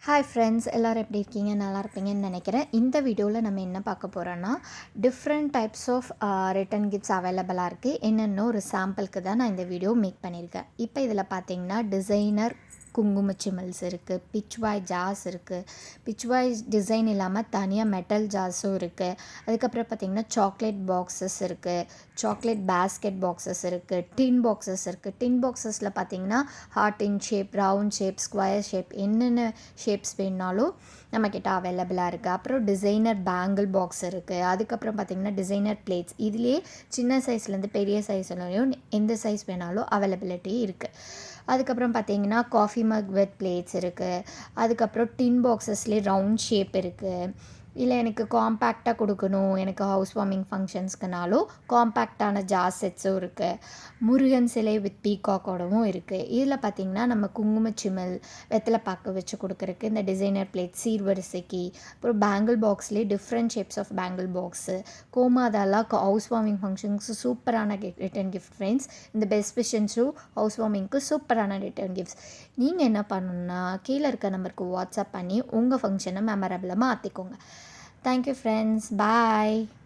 Hi friends, எல்லோரும் எப்படி இருக்கீங்க? நல்லா இருப்பீங்கன்னு நினைக்கிறேன். இந்த வீடியோவில் நம்ம என்ன பார்க்க போகிறோன்னா, different types of return gifts அவைலபிளாக இருக்குது. என்னென்னு ஒரு சாம்பிளுக்கு தான் நான் இந்த வீடியோ மேக் பண்ணியிருக்கேன். இப்போ இதில் பார்த்தீங்கன்னா டிசைனர் குங்கும சிமில்ஸ் இருக்குது, பிச்வாய் ஜார்ஸ் இருக்குது. பிச்வாய் டிசைன் இல்லாமல் தனியாக மெட்டல் ஜார்ஸும் இருக்குது. அதுக்கப்புறம் பார்த்திங்கன்னா சாக்லேட் பாக்ஸஸ் இருக்குது, சாக்லேட் பேஸ்கெட் பாக்ஸஸ் இருக்குது, டின் பாக்ஸஸ் இருக்குது. டின் பாக்ஸஸில் பார்த்திங்கன்னா heart in shape, round shape, square shape, என்னென்ன ஷேப்ஸ் வேணுனாலும் நம்மக்கிட்ட அவைலபிளாக இருக்குது. அப்புறம் டிசைனர் பேங்கிள் பாக்ஸ் இருக்குது. அதுக்கப்புறம் பார்த்திங்கன்னா டிசைனர் பிளேட்ஸ், இதுலேயே சின்ன சைஸ்லேருந்து பெரிய சைஸ்லையும் எந்த சைஸ் வேணாலும் அவைலபிலிட்டி இருக்குது. அதுக்கப்புறம் பார்த்திங்கன்னா காஃபி மக் வித் பிளேட்ஸ் இருக்குது. அதுக்கப்புறம் டின் பாக்ஸஸ்லேயே ரவுண்ட் ஷேப் இருக்குது. இல்லை எனக்கு காம்பேக்டாக கொடுக்கணும், எனக்கு ஹவுஸ் வார்மிங் ஃபங்க்ஷன்ஸ்க்குனாலும் காம்பேக்டான ஜார் செட்ஸும் இருக்குது. முருகன் சிலை வித் பீகாக்கோடவும் இருக்குது. இதில் பார்த்திங்கன்னா நம்ம குங்கும சிமில், வெத்தலை பாக்கு வச்சு கொடுக்குறக்கு இந்த டிசைனர் பிளேட், சீர்வரிசைக்கு. அப்புறம் பேங்கிள் பாக்ஸ்லேயே different shapes of bangle box, கோமாதாலாம் ஹவுஸ் வார்மிங் ஃபங்க்ஷன்ஸு சூப்பரான ரிட்டன் கிஃப்ட் ஃப்ரெண்ட்ஸ். இந்த பெஸ்ட் விஷன்ஸும் ஹவுஸ் வார்மிங்க்கு சூப்பரான ரிட்டன் கிஃப்ட்ஸ். நீங்கள் என்ன பண்ணணுன்னா, கீழே இருக்க நம்பருக்கு வாட்ஸ்அப் பண்ணி உங்கள் ஃபங்க்ஷனை மெமரபிளாக மாற்றிக்கோங்க. Thank you friends. Bye.